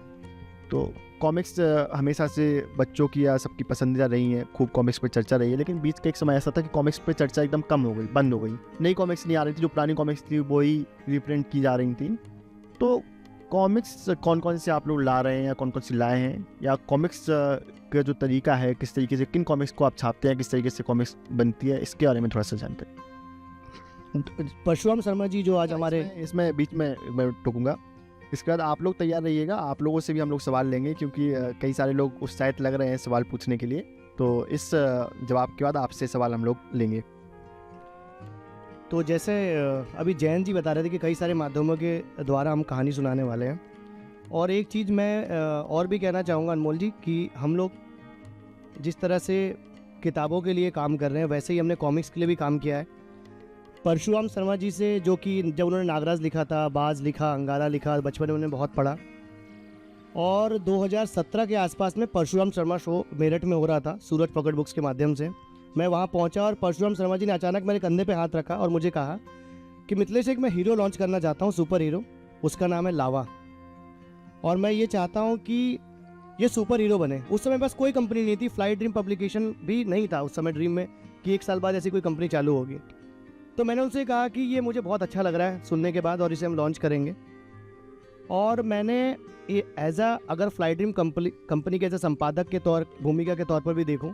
तो कॉमिक्स हमेशा से बच्चों की या सबकी पसंदीदा रही है, खूब कॉमिक्स पे चर्चा रही है, लेकिन बीच का एक समय ऐसा था कि कॉमिक्स पे चर्चा एकदम कम हो गई, बंद हो गई, नई कॉमिक्स नहीं आ रही थी, जो पुरानी कॉमिक्स थी वो ही रिप्रिंट की जा रही थी। तो कॉमिक्स कौन कौन से आप लोग ला रहे हैं या कौन कौन से लाए हैं, या कॉमिक्स का जो तरीका है, किस तरीके से किन कॉमिक्स को आप छापते हैं, किस तरीके से कॉमिक्स बनती है, इसके बारे में थोड़ा सा जानते। परशुराम शर्मा जी जो आज हमारे इसमें बीच में मैं टोकूंगा, इसके बाद आप लोग तैयार रहिएगा, आप लोगों से भी हम लोग सवाल लेंगे क्योंकि कई सारे लोग उत्साहित लग रहे हैं सवाल पूछने के लिए, तो इस जवाब के बाद आपसे सवाल हम लोग लेंगे। तो जैसे अभी जैन जी बता रहे थे कि कई सारे माध्यमों के द्वारा हम कहानी सुनाने वाले हैं, और एक चीज़ मैं और भी कहना चाहूँगा अनमोल जी कि हम लोग जिस तरह से किताबों के लिए काम कर रहे हैं वैसे ही हमने कॉमिक्स के लिए भी काम किया है। परशुराम शर्मा जी से, जो कि जब उन्होंने नागराज लिखा था, बाज लिखा, अंगारा लिखा, बचपन में उन्होंने बहुत पढ़ा, और 2017 के आसपास में परशुराम शर्मा शो मेरठ में हो रहा था सूरज पॉकेट बुक्स के माध्यम से। मैं वहाँ पहुँचा और परशुराम शर्मा जी ने अचानक मेरे कंधे पे हाथ रखा और मुझे कहा कि मिथिलेश एक मैं हीरो लॉन्च करना चाहता हूँ, सुपर हीरो, उसका नाम है लावा, और मैं ये चाहता हूँ कि ये सुपर हीरो बने। उस समय बस कोई कंपनी नहीं थी, फ्लाइट ड्रीम पब्लिकेशन भी नहीं था उस समय ड्रीम में कि 1 साल बाद ऐसी कोई कंपनी चालू होगी। तो मैंने उनसे कहा कि ये मुझे बहुत अच्छा लग रहा है सुनने के बाद और इसे हम लॉन्च करेंगे। और मैंने ये अगर फ्लाइट ड्रीम कंपनी के एज संपादक के भूमिका के तौर पर भी देखूं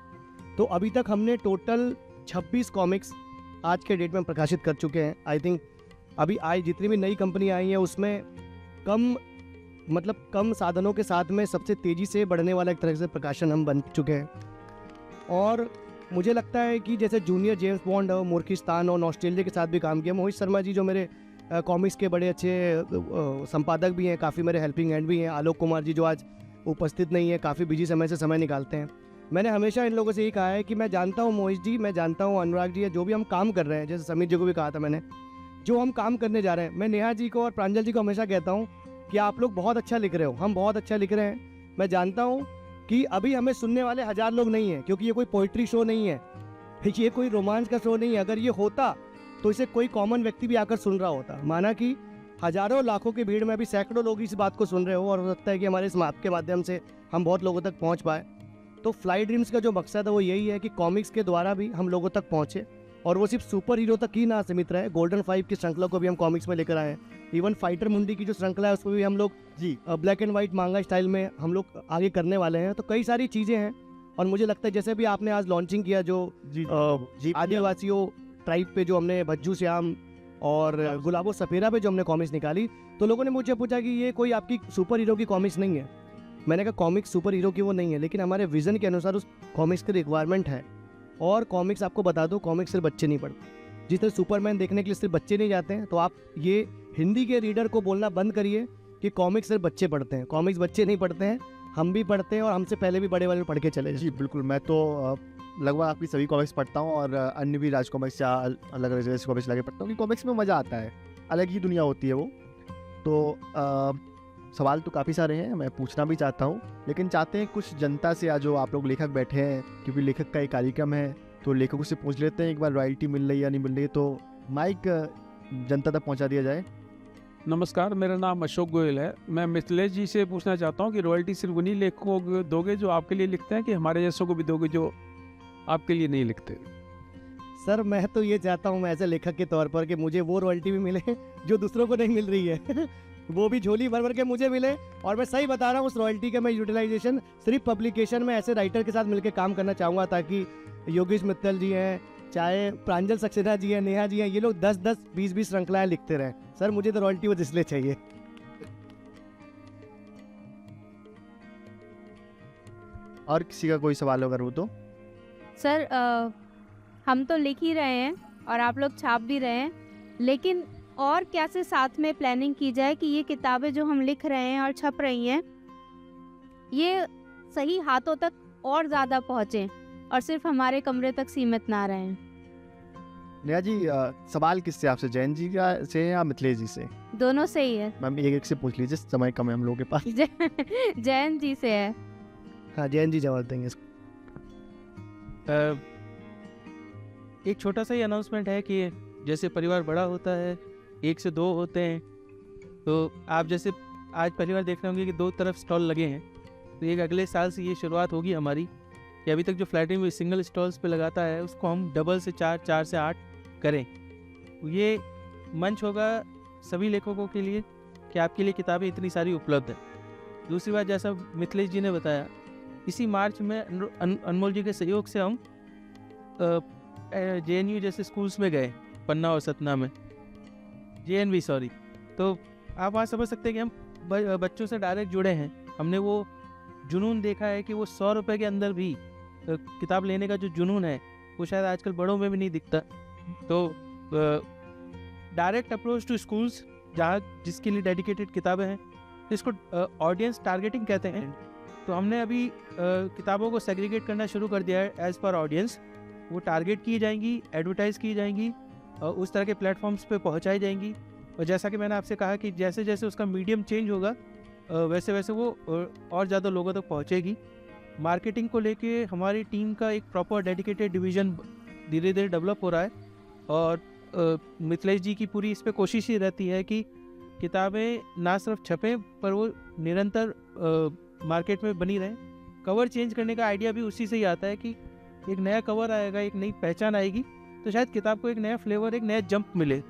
तो अभी तक हमने टोटल 26 कॉमिक्स आज के डेट में प्रकाशित कर चुके हैं। आई थिंक अभी जितनी भी नई कंपनी आई है उसमें कम साधनों के साथ में सबसे तेज़ी से बढ़ने वाला एक तरह से प्रकाशन हम बन चुके हैं। और मुझे लगता है कि जैसे जूनियर जेम्स बॉन्ड और मुर्खिस्तान और ऑस्ट्रेलिया के साथ भी काम किया, मोहित शर्मा जी जो मेरे कॉमिक्स के बड़े अच्छे संपादक भी हैं, काफ़ी मेरे हेल्पिंग हैंड भी हैं, आलोक कुमार जी जो आज उपस्थित नहीं है, काफ़ी बिजी समय से समय निकालते हैं। मैंने हमेशा इन लोगों से यही कहा है कि मैं जानता हूँ मोहित जी, मैं जानता हूँ अनुराग जी, जो भी हम काम कर रहे हैं, जैसे समीर जी को भी कहा था मैंने, जो हम काम करने जा रहे हैं, मैं नेहा जी को और प्रांजल जी को हमेशा कहता हूँ कि आप लोग बहुत अच्छा लिख रहे हो, हम बहुत अच्छा लिख रहे हैं। मैं जानता हूँ कि अभी हमें सुनने वाले 1000 लोग नहीं हैं, क्योंकि ये कोई पोइट्री शो नहीं है, ये कोई रोमांस का शो नहीं है। अगर ये होता तो इसे कोई कॉमन व्यक्ति भी आकर सुन रहा होता। माना कि हजारों लाखों की भीड़ में अभी सैकड़ों लोग इस बात को सुन रहे हो, और हो सकता है कि हमारे इस ऐप के माध्यम से हम बहुत लोगों तक पहुंच पाए। तो फ्लाई ड्रीम्स का जो मकसद है वो यही है कि कॉमिक्स के द्वारा भी हम लोगों तक पहुंचे, और वो सिर्फ सुपर हीरो तक ही ना सीमित रहे। गोल्डन 5 की श्रृंखला को भी हम कॉमिक्स में लेकर आए हैं। इवन फाइटर मुंडी की जो श्रृंखला है उसको भी हम लोग जी ब्लैक एंड व्हाइट मांगा स्टाइल में हम लोग आगे करने वाले हैं। तो कई सारी चीज़ें हैं, और मुझे लगता है जैसे भी आपने आज लॉन्चिंग किया जो जी जी आदिवासियों ट्राइब पे जो हमने भज्जू श्याम और गुलाबो सफेरा पे जो हमने कॉमिक्स निकाली, तो लोगों ने मुझे पूछा कि ये कोई आपकी सुपर हीरो की कॉमिक्स नहीं है। मैंने कहा कॉमिक्स सुपर हीरो की वो नहीं है, लेकिन हमारे विजन के अनुसार उस कॉमिक्स की रिक्वायरमेंट है। और कॉमिक्स आपको बता दो, कॉमिक्स सिर्फ बच्चे नहीं पढ़ते। जिस तरह सुपरमैन देखने के लिए सिर्फ बच्चे नहीं जाते हैं, तो आप ये हिंदी के रीडर को बोलना बंद करिए कि कॉमिक्स सिर्फ बच्चे पढ़ते हैं। कॉमिक्स बच्चे नहीं पढ़ते हैं, हम भी पढ़ते हैं, और हमसे पहले भी बड़े वाले पढ़ के चले। जी बिल्कुल, मैं तो लगभग आपकी सभी कॉमिक्स पढ़ता हूँ, और अन्य भी राज कॉमिक्स या अलग अलग जैसे कॉमिक्स लगे पढ़ता हूँ। कि कॉमिक्स में मज़ा आता है, अलग ही दुनिया होती है वो। तो सवाल तो काफ़ी सारे हैं, मैं पूछना भी चाहता हूँ, लेकिन चाहते हैं कुछ जनता से, आज जो आप लोग लेखक बैठे हैं, क्योंकि लेखक का एक कार्यक्रम है, तो लेखकों से पूछ लेते हैं एक बार रॉयल्टी मिल रही है या नहीं मिल रही है। तो माइक जनता तक पहुँचा दिया जाए। नमस्कार, मेरा नाम अशोक गोयल है। मैं मिथिलेश जी से पूछना चाहता हूँ कि रॉयल्टी सिर्फ उन्हीं लेखकों को दोगे जो आपके लिए लिखते हैं, कि हमारे जैसों को भी दोगे जो आपके लिए नहीं लिखते? सर मैं तो ये चाहता हूँ, मैं ऐसे लेखक के तौर पर, कि मुझे वो रॉयल्टी भी मिले जो दूसरों को नहीं मिल रही है वो भी झोली भर भर के मुझे मिले। और मैं सही बता रहा हूँ, उस रॉयल्टी का मैं यूटिलाइजेशन सिर्फ पब्लिकेशन में ऐसे राइटर के साथ मिलकर काम करना चाहूँगा, ताकि योगेश मित्तल जी हैं, चाहे प्रांजल सक्सेना जी हैं, नेहा जी हैं, ये लोग 10-10, 20-20 श्रृंखलाएं लिखते रहें। सर मुझे तो रॉयल्टी वो इसलिए चाहिए। और किसी का कोई सवाल होगा वो तो? सर हम तो लिख ही रहे हैं और आप लोग छाप भी रहे हैं, लेकिन और कैसे साथ में प्लानिंग की जाए कि ये किताबें जो हम लिख रहे हैं और छप रही हैं, ये सही हाथों तक और ज़्यादा पहुँचें और सिर्फ हमारे कमरे तक सीमित ना रहें। नेहा जी, सवाल किससे आपसे, जैन जी का से या मिथिलेश जी से? दोनों से ही है। मैम एक एक से पूछ लीजिए, समय कम है हम लोगों के पास। जैन जी से है। हाँ जैन जी जवाब देंगे इसको। एक छोटा सा ही अनाउंसमेंट है कि जैसे परिवार बड़ा होता है, 1 से 2 होते हैं, तो आप जैसे आज परिवार देख रहे होंगे कि 2 तरफ स्टॉल लगे हैं, तो एक अगले साल से ये शुरुआत होगी हमारी कि अभी तक जो फ्लैटिंग में सिंगल स्टॉल्स पे लगाता है उसको हम डबल से 4, 4 से 8 करें। ये मंच होगा सभी लेखकों के लिए कि आपके लिए किताबें इतनी सारी उपलब्ध हैं। दूसरी बात, जैसा मिथिलेश जी ने बताया, इसी मार्च में अनमोल जी के सहयोग से हम JNU जैसे स्कूल्स में गए, पन्ना और सतना में, JNV सॉरी। तो आप वहाँ समझ सकते हैं कि हम बच्चों से डायरेक्ट जुड़े हैं। हमने वो जुनून देखा है कि वो 100 रुपये के अंदर भी किताब लेने का जो जुनून है वो शायद आजकल बड़ों में भी नहीं दिखता। तो डायरेक्ट अप्रोच टू स्कूल्स, जहाँ जिसके लिए डेडिकेटेड किताबें हैं, इसको ऑडियंस टारगेटिंग कहते हैं। तो हमने अभी किताबों को सेग्रीगेट करना शुरू कर दिया है एज़ पर ऑडियंस। वो टारगेट की जाएंगी, एडवर्टाइज़ की जाएंगी, उस तरह के प्लेटफॉर्म्स पे पहुंचाई जाएंगी। और जैसा कि मैंने आपसे कहा कि जैसे जैसे उसका मीडियम चेंज होगा वैसे वैसे वो और ज़्यादा लोगों तक पहुंचेगी। मार्केटिंग को लेके हमारी टीम का एक प्रॉपर डेडिकेटेड डिवीज़न धीरे धीरे डेवलप हो रहा है, और मिथिलेश जी की पूरी इस पर कोशिश ही रहती है कि किताबें ना सिर्फ छपें पर वो निरंतर मार्केट में बनी रहें। कवर चेंज करने का आइडिया भी उसी से ही आता है कि एक नया कवर आएगा, एक नई पहचान आएगी, तो शायद किताब को एक नया फ्लेवर, एक नया जंप मिले।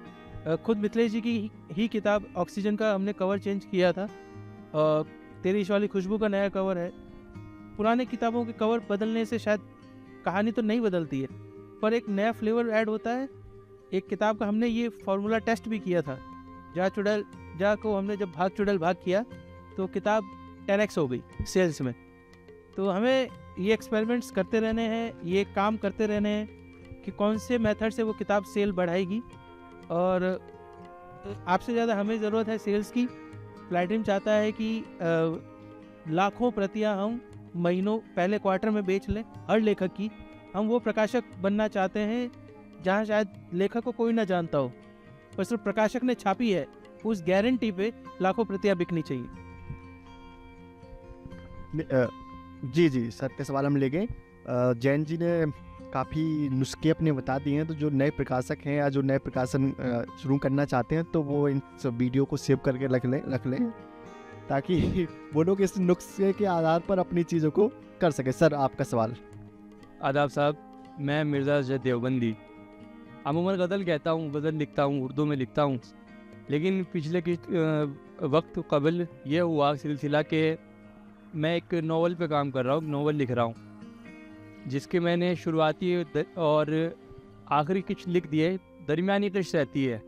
खुद मिथिलेश जी की ही किताब ऑक्सीजन का हमने कवर चेंज किया था, तेरी इश्क वाली खुशबू का नया कवर है। पुराने किताबों के कवर बदलने से शायद कहानी तो नहीं बदलती है, पर एक नया फ्लेवर ऐड होता है। एक किताब का हमने ये फार्मूला टेस्ट भी किया था, जा को हमने जब भाग चुड़ैल भाग किया तो किताब 10x हो गई सेल्स में। तो हमें ये एक्सपेरिमेंट्स करते रहने हैं, ये काम करते रहने हैं कि कौन से मेथड से वो किताब सेल बढ़ाएगी। और आपसे ज़्यादा हमें ज़रूरत है सेल्स की। प्लैटिनम चाहता है कि लाखों प्रतियां हम महीनों पहले क्वार्टर में बेच लें हर लेखक की। हम वो प्रकाशक बनना चाहते हैं जहाँ शायद लेखक को कोई ना जानता हो, पर सिर्फ प्रकाशक ने छापी है उस गारंटी पे लाखों प्रतियां बिकनी चाहिए। जी जी सर के सवाल हम ले गए। जैन जी ने काफ़ी नुस्खे अपने बता दिए हैं, तो जो नए प्रकाशक हैं या जो नए प्रकाशन शुरू करना चाहते हैं तो वो इन सब वीडियो को सेव करके रख लें ताकि वो लोग इस नुस्खे के आधार पर अपनी चीज़ों को कर सके। सर आपका सवाल। आदाब साहब, मैं मिर्ज़ा अजहर देवबंदी। अमूमन गज़ल कहता हूँ, गज़ल लिखता हूँ, उर्दू में लिखता हूँ, लेकिन पिछले वक्त कबल ये हुआ सिलसिला कि मैं एक नावल पे काम कर रहा हूँ, नावल लिख रहा हूँ, जिसके मैंने शुरुआती और आखिरी कुछ लिख दिए, दरमियानी किस्त रहती है।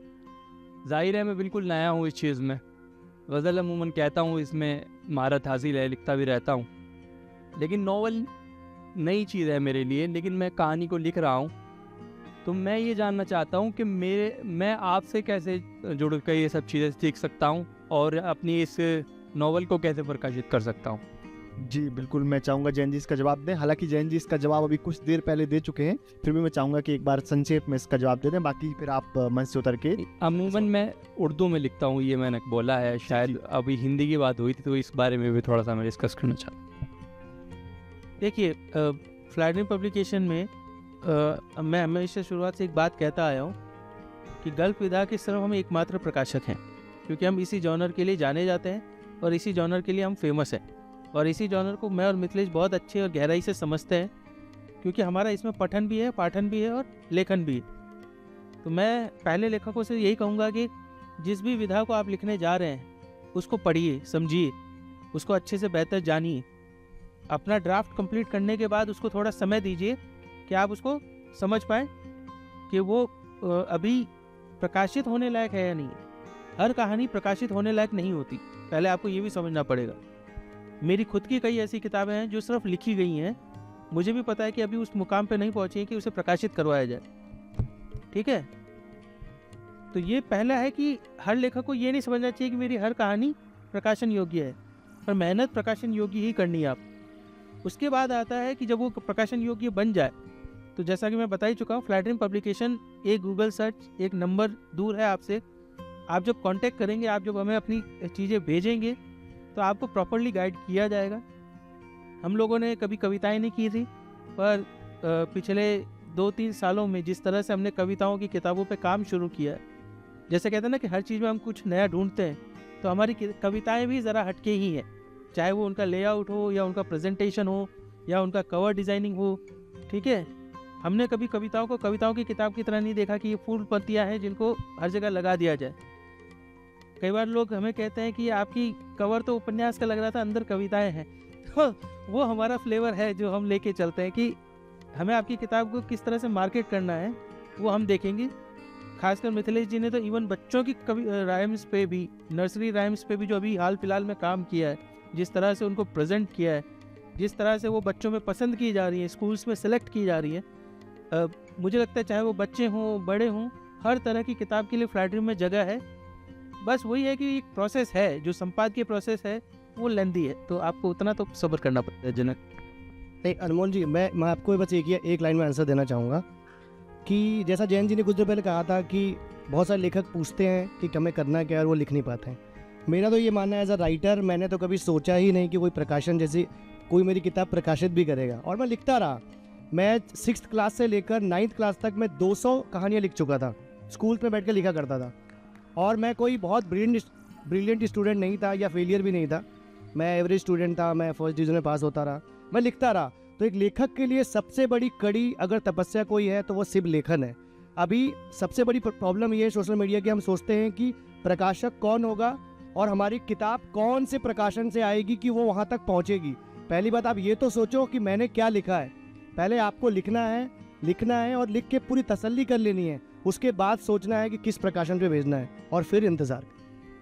ज़ाहिर है मैं बिल्कुल नया हूँ इस चीज़ में, गज़ल अमूमन कहता हूँ, इसमें महारत हासिल है, लिखता भी रहता हूँ, लेकिन नावल नई चीज़ है मेरे लिए। लेकिन मैं कहानी को लिख रहा हूँ, तो मैं ये जानना चाहता हूँ कि मैं आपसे कैसे जुड़ कर ये सब चीज़ें सीख सकता हूँ और अपनी इस नावल को कैसे प्रकाशित कर सकता हूँ। जी बिल्कुल, मैं चाहूँगा जैन जी इसका जवाब दें। हालांकि जैन जी इसका जवाब अभी कुछ देर पहले दे चुके हैं, फिर भी मैं चाहूँगा कि एक बार संक्षेप में इसका जवाब दे दें, बाकी फिर आप मंच से उतर के। अमूमन मैं उर्दू में लिखता हूँ, ये मैंने बोला है। शायद अभी हिंदी की बात हुई थी, तो इस बारे में भी थोड़ा सा मैं डिस्कस करना चाहता हूँ। देखिए, फ्लैटनिंग पब्लिकेशन में मैं हमेशा शुरुआत से एक बात कहता आया हूँ कि गल्फ विधा के सिर्फ हम एकमात्र प्रकाशक हैं, क्योंकि हम इसी जॉनर के लिए जाने जाते हैं और इसी जॉनर के लिए हम फेमस हैं, और इसी जॉनर को मैं और मिथिलेश बहुत अच्छे और गहराई से समझते हैं, क्योंकि हमारा इसमें पठन भी है, पाठन भी है और लेखन भी है। तो मैं पहले लेखकों से यही कहूँगा कि जिस भी विधा को आप लिखने जा रहे हैं उसको पढ़िए, समझिए, उसको अच्छे से बेहतर जानिए। अपना ड्राफ्ट कंप्लीट करने के बाद उसको थोड़ा समय दीजिए कि आप उसको समझ पाएँ कि वो अभी प्रकाशित होने लायक है या नहीं। हर कहानी प्रकाशित होने लायक नहीं होती, पहले आपको ये भी समझना पड़ेगा। मेरी खुद की कई ऐसी किताबें हैं जो सिर्फ लिखी गई हैं, मुझे भी पता है कि अभी उस मुकाम पे नहीं पहुंची है कि उसे प्रकाशित करवाया जाए, ठीक है। तो ये पहला है कि हर लेखक को ये नहीं समझना चाहिए कि मेरी हर कहानी प्रकाशन योग्य है, पर मेहनत प्रकाशन योग्य ही करनी है आप। उसके बाद आता है कि जब वो प्रकाशन योग्य बन जाए, तो जैसा कि मैं बता ही चुका हूँ, फ्लैटनिंग पब्लिकेशन एक गूगल सर्च, एक नंबर दूर है आपसे। आप जब कांटेक्ट करेंगे, आप जब हमें अपनी चीज़ें भेजेंगे, तो आपको प्रॉपर्ली गाइड किया जाएगा। हम लोगों ने कभी कविताएं नहीं की थी, पर पिछले 2-3 सालों में जिस तरह से हमने कविताओं की किताबों पे काम शुरू किया है, जैसे कहते हैं ना कि हर चीज़ में हम कुछ नया ढूंढते हैं, तो हमारी कविताएं भी ज़रा हटके ही हैं, चाहे वो उनका लेआउट हो या उनका प्रेजेंटेशन हो या उनका कवर डिज़ाइनिंग हो, ठीक है। हमने कभी कविताओं को कविताओं की किताब की तरह नहीं देखा कि ये फूल पत्तियाँ हैं जिनको हर जगह लगा दिया जाए। कई बार लोग हमें कहते हैं कि आपकी कवर तो उपन्यास का लग रहा था, अंदर कविताएं हैं। तो वो हमारा फ्लेवर है जो हम लेके चलते हैं कि हमें आपकी किताब को किस तरह से मार्केट करना है, वो हम देखेंगे। खासकर मिथिलेश जी ने तो इवन बच्चों की राइम्स पे भी, नर्सरी राइम्स पे भी जो अभी हाल फिलहाल में काम किया है, जिस तरह से उनको प्रेजेंट किया है, जिस तरह से वो बच्चों में पसंद की जा रही है, स्कूल्स में सेलेक्ट की जा रही है, मुझे लगता है चाहे वो बच्चे हों बड़े हों, हर तरह की किताब के लिए फ्लैटरी में जगह है। बस वही है कि एक प्रोसेस है, जो संपादकीय प्रोसेस है वो लेंदी है, तो आपको उतना तो सब्र करना पड़ता है। जनक नहीं अनमोल जी, मैं आपको बस एक लाइन में आंसर देना चाहूँगा कि जैसा जैन जी ने कुछ देर पहले कहा था कि बहुत सारे लेखक पूछते हैं कि हमें करना क्या है और वो लिख नहीं पाते हैं। मेरा तो ये मानना है एज अ राइटर, मैंने तो कभी सोचा ही नहीं कि कोई प्रकाशन जैसी कोई मेरी किताब प्रकाशित भी करेगा, और मैं लिखता रहा। मैं 6th क्लास से लेकर 9th क्लास तक मैं 200 कहानियाँ लिख चुका था, स्कूल में बैठ कर लिखा करता था। और मैं कोई बहुत ब्रिलियंट स्टूडेंट नहीं था या फेलियर भी नहीं था, मैं एवरेज स्टूडेंट था, मैं फर्स्ट डिवीज़न में पास होता रहा, मैं लिखता रहा। तो एक लेखक के लिए सबसे बड़ी कड़ी अगर तपस्या कोई है तो वो सिर्फ लेखन है। अभी सबसे बड़ी प्रॉब्लम ये है सोशल मीडिया की, हम सोचते हैं कि प्रकाशक कौन होगा और हमारी किताब कौन से प्रकाशन से आएगी कि वो वहाँ तक पहुँचेगी। पहली बात आप ये तो सोचो कि मैंने क्या लिखा है, पहले आपको लिखना है और लिख के पूरी तसल्ली कर लेनी है, उसके बाद सोचना है कि किस प्रकाशन पे भेजना है और फिर इंतज़ार।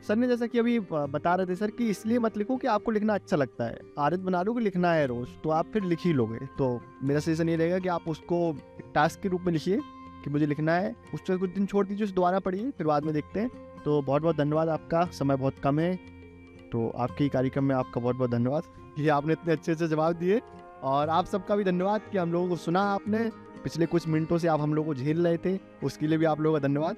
सर ने जैसा कि अभी बता रहे थे सर कि इसलिए मत लिखो कि आपको लिखना अच्छा लगता है, आदत बना लो कि लिखना है रोज़, तो आप फिर लिख ही लोगे। तो मेरा सजेशन ये रहेगा कि आप उसको एक टास्क के रूप में लिखिए कि मुझे लिखना है, उसको कुछ दिन छोड़ दीजिए, उसे दोबारा पढ़िए, फिर बाद में देखते हैं। तो बहुत बहुत धन्यवाद, आपका समय बहुत कम है, तो आपके कार्यक्रम में आपका बहुत बहुत धन्यवाद कि आपने इतने अच्छे से जवाब दिए, और आप सबका भी धन्यवाद कि हम लोगों को सुना आपने। पिछले कुछ मिनटों से आप हम लोगों को झेल रहे थे, उसके लिए भी आप लोगों का धन्यवाद।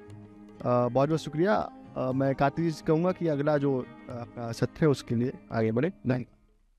बहुत बहुत शुक्रिया। मैं कार्तिक जी से कहूँगा कि अगला जो आपका सत्र है उसके लिए आगे बढ़े। धन्यवाद।